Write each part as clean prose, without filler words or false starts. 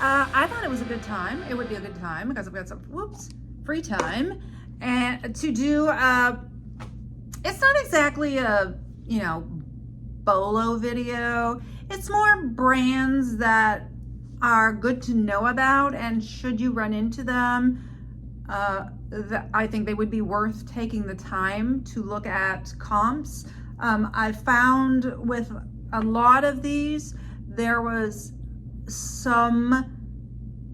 I thought it was a good time. It would be a good time because I've got some, free time. And to do, it's not exactly a, BOLO video. It's more brands that are good to know about, and should you run into them, I think they would be worth taking the time to look at comps. I found with a lot of these, there was some,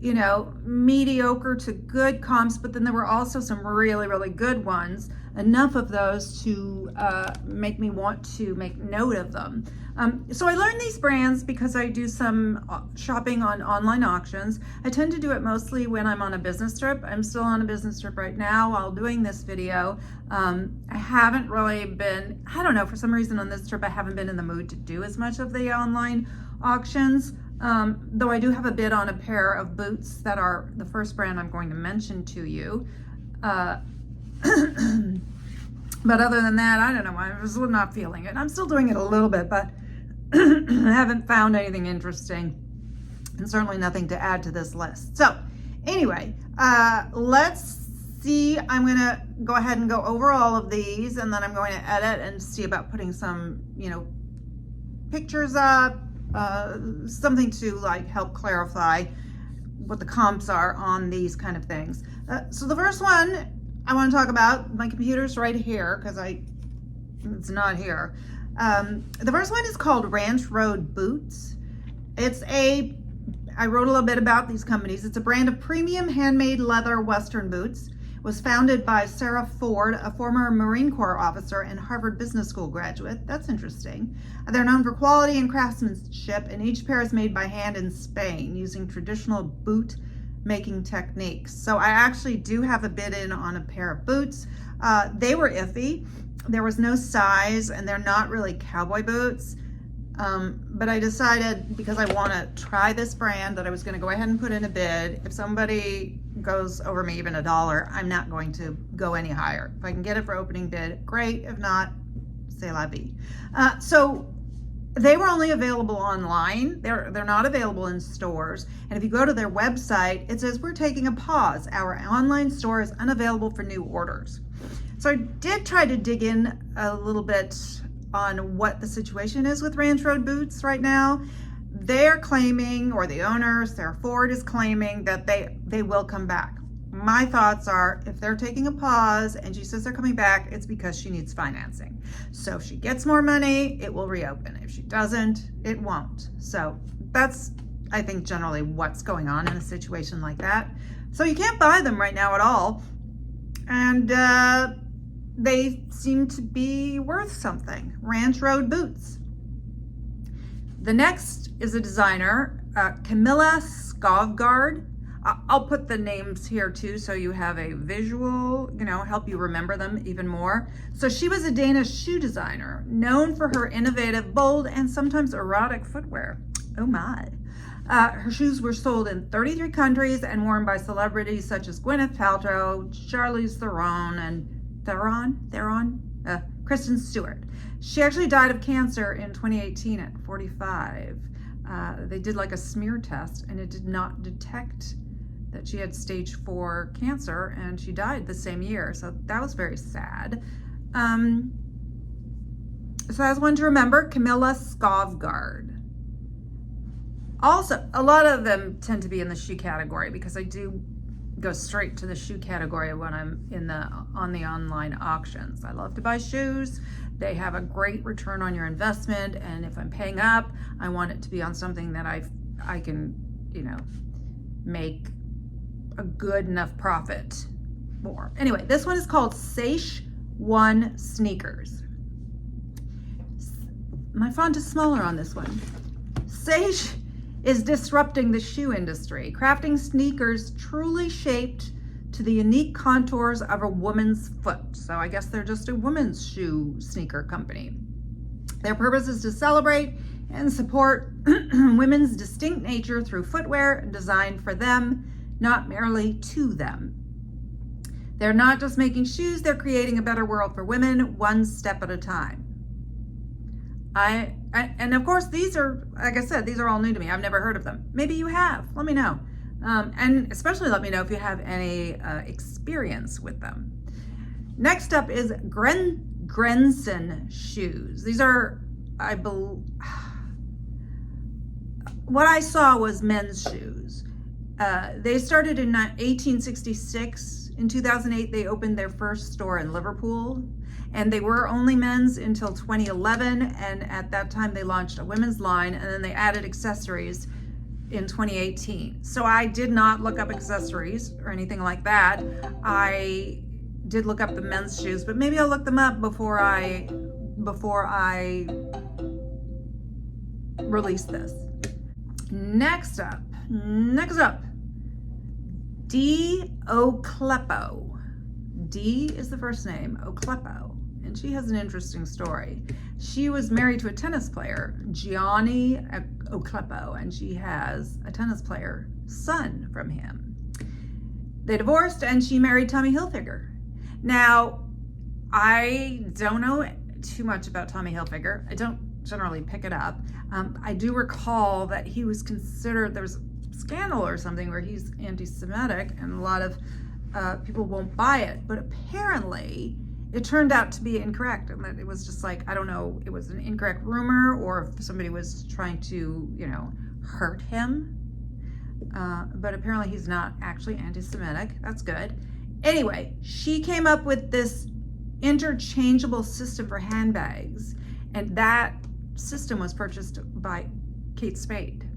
mediocre to good comps, but then there were also some really, really good ones, enough of those to make me want to make note of them. So I learned these brands because I do some shopping on online auctions. I tend to do it mostly when I'm on a business trip. I'm still on a business trip right now while doing this video. I haven't really been, I don't know, for some reason on this trip I haven't been in the mood to do as much of the online auctions. Though I do have a bid on a pair of boots that are the first brand I'm going to mention to you. But other than that, I don't know, I was not feeling it. I'm still doing it a little bit, but I haven't found anything interesting, and certainly nothing to add to this list. So anyway, let's see. I'm going to go ahead and go over all of these, and then I'm going to edit and see about putting some, pictures up, something to like help clarify what the comps are on these kind of things. So the first one I want to talk about, my computer's right here because it's not here. The first one is called Ranch Road Boots. I wrote a little bit about these companies. It's a brand of premium handmade leather Western boots. It was founded by Sarah Ford, a former Marine Corps officer and Harvard Business School graduate. That's interesting. They're known for quality and craftsmanship, and each pair is made by hand in Spain using traditional boot making techniques. So I actually do have a bid in on a pair of boots. They were iffy. There was no size, and they're not really cowboy boots. But I decided, because I want to try this brand, that I was going to go ahead and put in a bid. If somebody goes over me even $1, I'm not going to go any higher. If I can get it for opening bid, great. If not, c'est la vie. So they were only available online. They're not available in stores. And if you go to their website, it says, "We're taking a pause. Our online store is unavailable for new orders." So I did try to dig in a little bit on what the situation is with Ranch Road Boots right now. They're claiming, or the owner, Sarah Ford, is claiming that they will come back. My thoughts are, if they're taking a pause and she says they're coming back, it's because she needs financing. So if she gets more money, it will reopen. If she doesn't, it won't. So that's, I think, generally what's going on in a situation like that. So you can't buy them right now at all. And they seem to be worth something. Ranch Road Boots. The next is a designer, Camilla Skovgaard. I'll put the names here too, so you have a visual, help you remember them even more. So she was a Danish shoe designer, known for her innovative, bold, and sometimes erotic footwear. Oh my. Her shoes were sold in 33 countries and worn by celebrities such as Gwyneth Paltrow, Charlize Theron, and Kristen Stewart. She actually died of cancer in 2018 at 45. They did like a smear test, and it did not detect that she had stage 4 cancer, and she died the same year. So that was very sad. So as one to remember, Camilla Skovgaard. Also, a lot of them tend to be in the shoe category because I do go straight to the shoe category when I'm on the online auctions. I love to buy shoes. They have a great return on your investment, and if I'm paying up, I want it to be on something that I can, make a good enough profit for. Anyway, this one is called Seiche One Sneakers. My font is smaller on this one. Seiche is disrupting the shoe industry, crafting sneakers truly shaped to the unique contours of a woman's foot. So I guess they're just a women's shoe sneaker company. Their purpose is to celebrate and support women's distinct nature through footwear designed for them, not merely to them. They're not just making shoes, they're creating a better world for women, one step at a time. And of course, these are, like I said, these are all new to me. I've never heard of them. Maybe you have. Let me know. And especially let me know if you have any experience with them. Next up is Grenson shoes. These are, I believe, what I saw was men's shoes. They started in 1866. In 2008, they opened their first store in Liverpool, and they were only men's until 2011. And at that time, they launched a women's line, and then they added accessories in 2018. So I did not look up accessories or anything like that. I did look up the men's shoes, but maybe I'll look them up before I release this. Next up, Dee Oklepo. Dee is the first name, Oklepo, and she has an interesting story. She was married to a tennis player, Gianni Oklepo, and she has a tennis player son from him. They divorced, and she married Tommy Hilfiger. Now, I don't know too much about Tommy Hilfiger. I don't generally pick it up. I do recall that he was considered, there was a scandal or something where he's anti-Semitic, and a lot of people won't buy it. But apparently, it turned out to be incorrect, and that it was just like, I don't know, it was an incorrect rumor, or if somebody was trying to, hurt him. But apparently he's not actually anti-Semitic. That's good. Anyway, she came up with this interchangeable system for handbags, and that system was purchased by Kate Spade.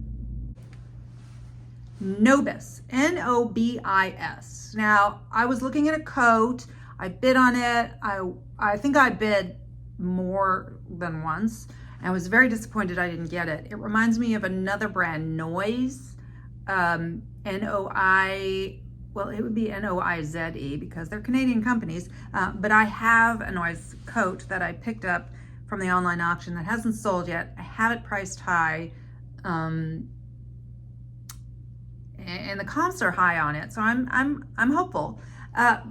Nobis, Nobis. Now, I was looking at a coat. I bid on it. I think I bid more than once. I was very disappointed I didn't get it. It reminds me of another brand, Noise, N-O-I, well, it would be N-O-I-Z-E because they're Canadian companies, but I have a Noise coat that I picked up from the online auction that hasn't sold yet. I have it priced high, and the comps are high on it, so I'm hopeful.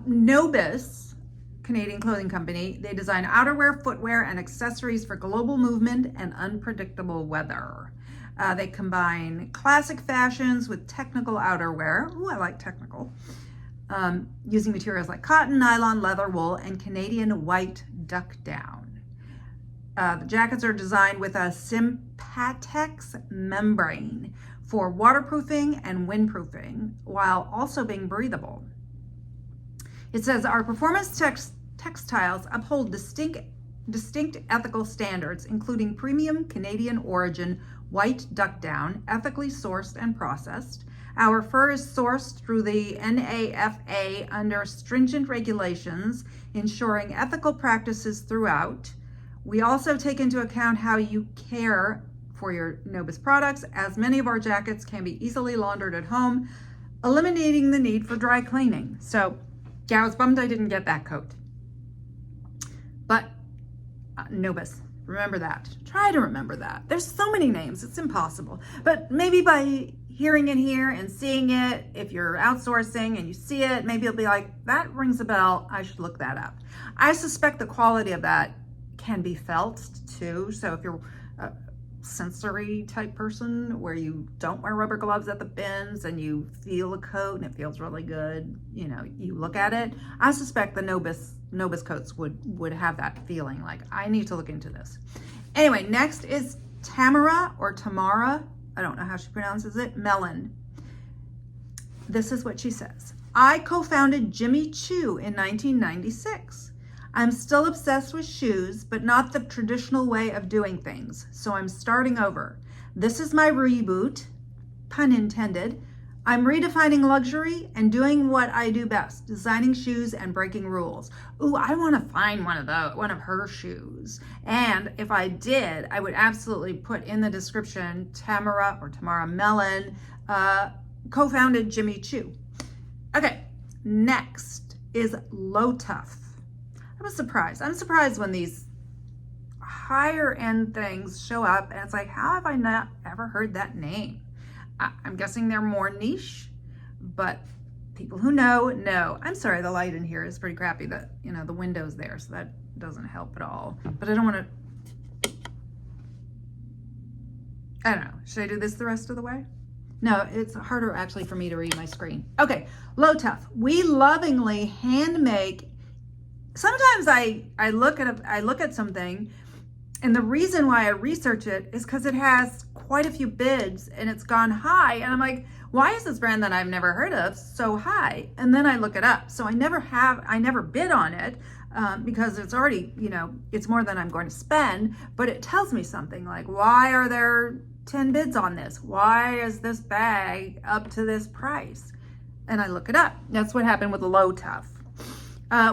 Nobis, Canadian clothing company, they design outerwear, footwear, and accessories for global movement and unpredictable weather. They combine classic fashions with technical outerwear. Ooh, I like technical. Using materials like cotton, nylon, leather, wool, and Canadian white duck down. The jackets are designed with a Sympatex membrane for waterproofing and windproofing, while also being breathable. It says, our performance textiles uphold distinct ethical standards, including premium Canadian origin white duck down, ethically sourced and processed. Our fur is sourced through the NAFA under stringent regulations, ensuring ethical practices throughout. We also take into account how you care for your Nobis products, as many of our jackets can be easily laundered at home, eliminating the need for dry cleaning. So, yeah, I was bummed I didn't get that coat. But Nobis, remember that. Try to remember that. There's so many names, it's impossible. But maybe by hearing it here and seeing it, if you're outsourcing and you see it, maybe you'll be like, that rings a bell, I should look that up. I suspect the quality of that can be felt too. So if you're a sensory type person where you don't wear rubber gloves at the bins and you feel a coat and it feels really good, you look at it, I suspect the Nobis coats would have that feeling like, I need to look into this. Anyway, next is Tamara or Tamara, I don't know how she pronounces it, Mellon. This is what she says. I co-founded Jimmy Choo in 1996. I'm still obsessed with shoes, but not the traditional way of doing things, so I'm starting over. This is my reboot, pun intended. I'm redefining luxury and doing what I do best, designing shoes and breaking rules. Ooh, I want to find one of her shoes. And if I did, I would absolutely put in the description Tamara or Tamara Mellon, co-founded Jimmy Choo. Okay, next is Low Tough. I was surprised. I'm surprised when these higher end things show up and it's like, how have I not ever heard that name? I'm guessing they're more niche, but people who know. I'm sorry, the light in here is pretty crappy. The window's there, so that doesn't help at all. But I don't want to I don't know. Should I do this the rest of the way? No, it's harder actually for me to read my screen. Okay, Low Tough. We lovingly hand make. Sometimes I look at something, and the reason why I research it is because it has quite a few bids and it's gone high, and I'm like, why is this brand that I've never heard of so high? And then I look it up. So I never bid on it because it's already, it's more than I'm going to spend, but it tells me something like, why are there 10 bids on this? Why is this bag up to this price? And I look it up. That's what happened with Low Tough.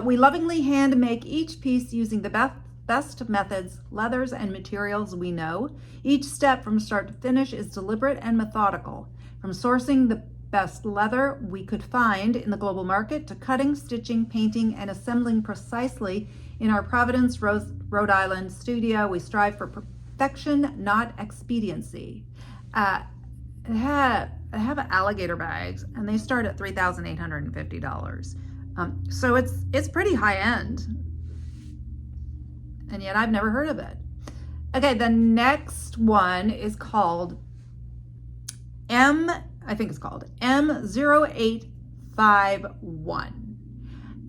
We lovingly hand make each piece using the best methods, leathers, and materials we know. Each step from start to finish is deliberate and methodical. From sourcing the best leather we could find in the global market to cutting, stitching, painting, and assembling precisely in our Providence, Rhode Island studio, we strive for perfection, not expediency. I have alligator bags, and they start at $3,850. So it's pretty high end, and yet I've never heard of it. Okay, the next one is called M0851,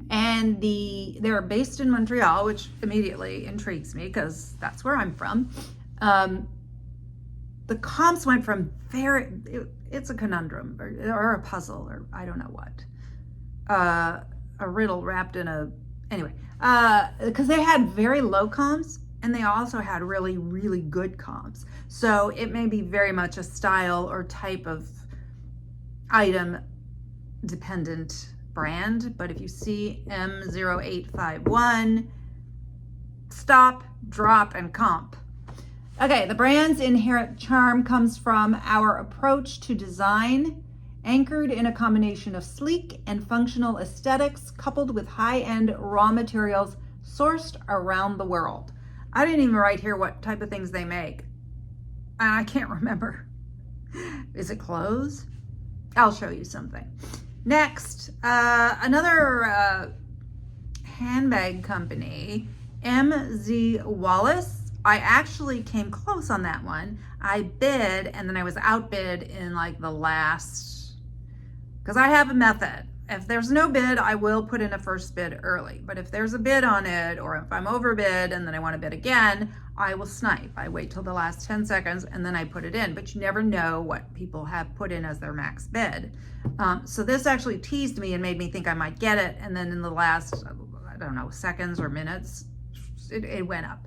and they're based in Montreal, which immediately intrigues me because that's where I'm from. The comps went from it's a conundrum or a puzzle, or I don't know what, a riddle wrapped in because they had very low comps and they also had really, really good comps. So it may be very much a style or type of item dependent brand, but if you see M0851, stop, drop, and comp. Okay, the brand's inherent charm comes from our approach to design, anchored in a combination of sleek and functional aesthetics coupled with high-end raw materials sourced around the world. I didn't even write here what type of things they make. I can't remember. Is it clothes? I'll show you something. Next, another handbag company, MZ Wallace. I actually came close on that one. I bid, and then I was outbid in like the last, because I have a method. If there's no bid, I will put in a first bid early. But if there's a bid on it, or if I'm overbid and then I want to bid again, I will snipe. I wait till the last 10 seconds and then I put it in. But you never know what people have put in as their max bid. So this actually teased me and made me think I might get it. And then in the last, I don't know, seconds or minutes, it went up.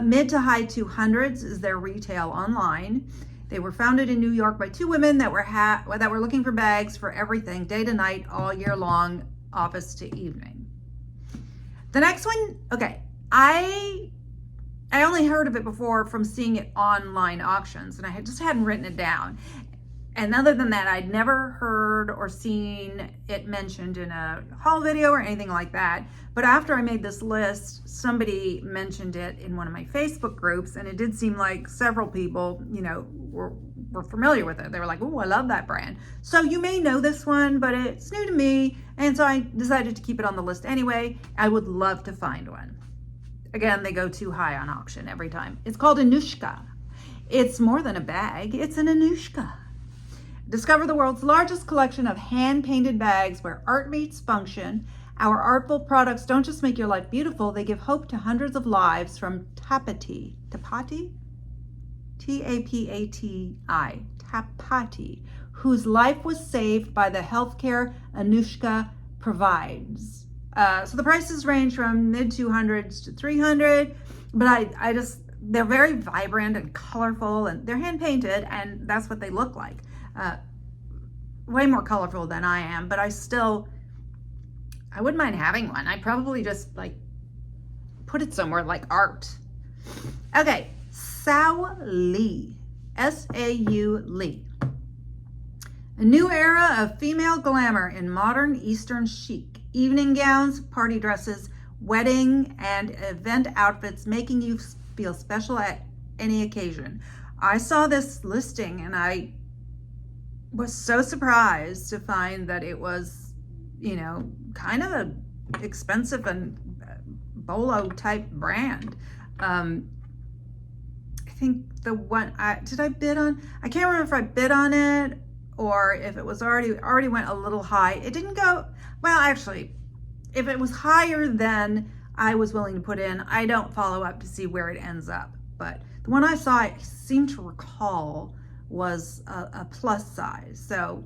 Mid to high 200s is their retail online. They were founded in New York by two women that were looking for bags for everything, day to night, all year long, office to evening. The next one, okay, I only heard of it before from seeing it online auctions, and I just hadn't written it down. And other than that, I'd never heard or seen it mentioned in a haul video or anything like that. But after I made this list, somebody mentioned it in one of my Facebook groups, and it did seem like several people, were familiar with it. They were like, "Oh, I love that brand." So you may know this one, but it's new to me, and so I decided to keep it on the list anyway. I would love to find one. Again, they go too high on auction every time. It's called Anushka. It's more than a bag, it's an Anushka. Discover the world's largest collection of hand-painted bags where art meets function. Our artful products don't just make your life beautiful, they give hope to hundreds of lives from Tapati, Tapati, whose life was saved by the healthcare Anushka provides. So the prices range from mid 200s to 300, but they're very vibrant and colorful, and they're hand-painted, and that's what they look like. Way more colorful than I am, but I wouldn't mind having one. I'd probably just put it somewhere like art. Okay, Sao Lee, S-A-U Lee. A new era of female glamour in modern Eastern chic. Evening gowns, party dresses, wedding and event outfits, making you feel special at any occasion. I saw this listing and I was so surprised to find that it was, kind of a expensive and BOLO type brand. I think the one did I bid on? I can't remember if I bid on it or if it was already went a little high. It didn't go, well, actually, if it was higher than I was willing to put in, I don't follow up to see where it ends up. But the one I saw, I seem to recall, was a plus size. So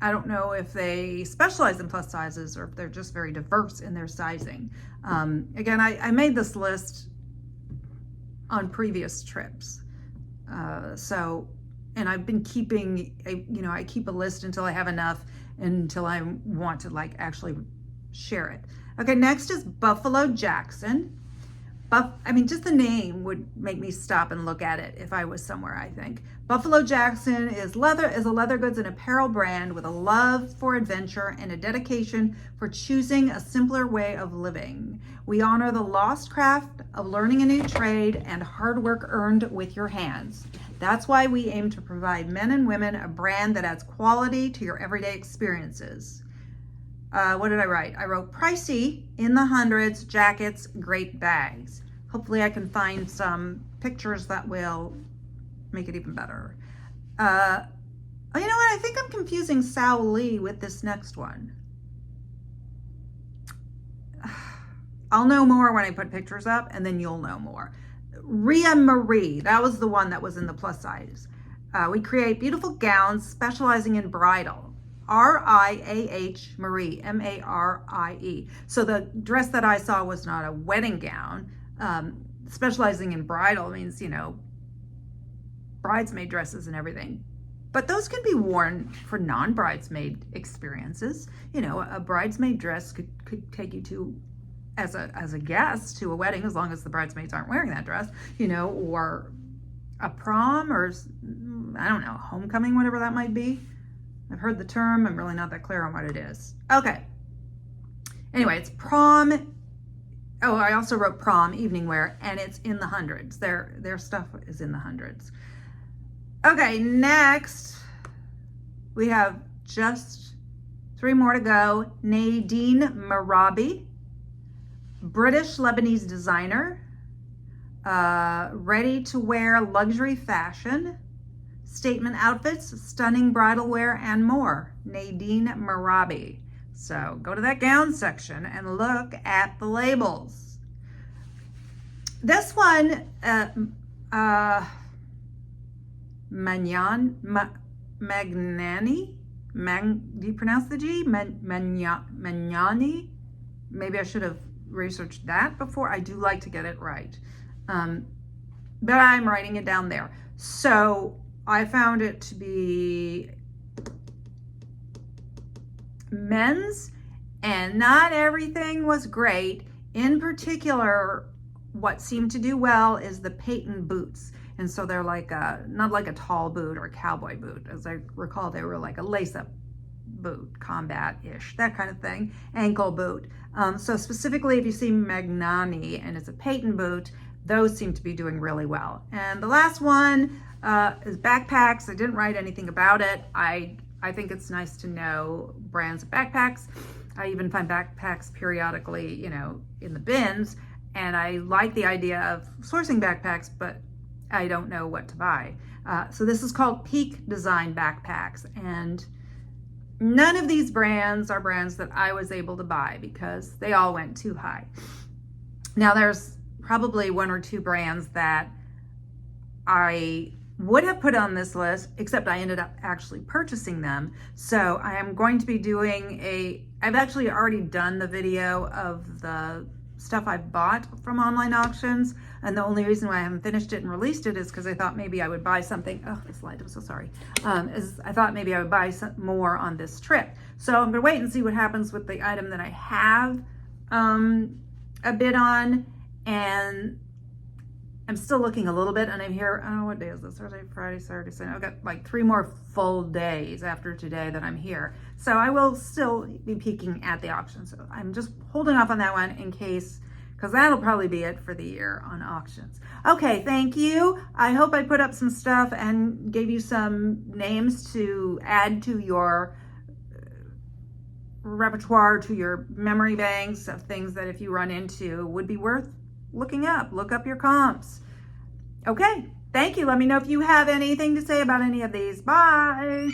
I don't know if they specialize in plus sizes or if they're just very diverse in their sizing. Again, I made this list on previous trips. And I've been keeping, I keep a list until I have enough, until I want to like actually share it. Okay, next is Buffalo Jackson. Just the name would make me stop and look at it if I was somewhere, I think. Buffalo Jackson is a leather goods and apparel brand with a love for adventure and a dedication for choosing a simpler way of living. We honor the lost craft of learning a new trade and hard work earned with your hands. That's why we aim to provide men and women a brand that adds quality to your everyday experiences. What did I write? I wrote pricey, in the hundreds, jackets, great bags. Hopefully I can find some pictures that will make it even better. You know what? I think I'm confusing Sao Lee with this next one. I'll know more when I put pictures up, and then you'll know more. Ria Marie, that was the one that was in the plus size. We create beautiful gowns specializing in bridal. R-I-A-H, Marie, M-A-R-I-E. So the dress that I saw was not a wedding gown. Specializing in bridal means, bridesmaid dresses and everything. But those can be worn for non-bridesmaid experiences. A bridesmaid dress could take you to, as a guest to a wedding, as long as the bridesmaids aren't wearing that dress, or a prom, or I don't know, homecoming, whatever that might be. I've heard the term. I'm really not that clear on what it is. Okay. Anyway, it's prom. Oh, I also wrote prom evening wear, and it's in the hundreds. Their stuff is in the hundreds. Okay, next we have just 3 more to go. Nadine Marabi, British Lebanese designer, ready to wear luxury fashion, statement outfits, stunning bridal wear, and more. Nadine Marabi. So go to that gown section and look at the labels. This one, Magnani, do you pronounce the G? Magnani? Maybe I should have researched that before. I do like to get it right. But I'm writing it down there. So I found it to be men's, and not everything was great. In particular, what seemed to do well is the patent boots. And so they're like not like a tall boot or a cowboy boot. As I recall, they were like a lace-up boot, combat-ish, that kind of thing, ankle boot. So specifically, if you see Magnani and it's a patent boot, those seem to be doing really well. And the last one is backpacks. I didn't write anything about it. I think it's nice to know brands of backpacks. I even find backpacks periodically, in the bins. And I like the idea of sourcing backpacks, but I don't know what to buy. So this is called Peak Design Backpacks. And none of these brands are brands that I was able to buy because they all went too high. Now there's probably 1 or 2 brands that I would have put on this list, except I ended up actually purchasing them. So I am going to be doing I've actually already done the video of the stuff I've bought from online auctions. And the only reason why I haven't finished it and released it is because I thought maybe I would buy something. Oh, this light, I'm so sorry. I thought maybe I would buy some more on this trip. So I'm gonna wait and see what happens with the item that I have a bid on. And I'm still looking a little bit, and I'm here, I don't know, what day is this? Thursday, Friday, Saturday, Sunday. I've got like 3 more full days after today that I'm here. So I will still be peeking at the auction. So I'm just holding off on that one in case, because that'll probably be it for the year on auctions. Okay, thank you. I hope I put up some stuff and gave you some names to add to your repertoire, to your memory banks of things that if you run into would be worth looking up. Look up your comps. Okay, Thank you. Let me know if you have anything to say about any of these. Bye.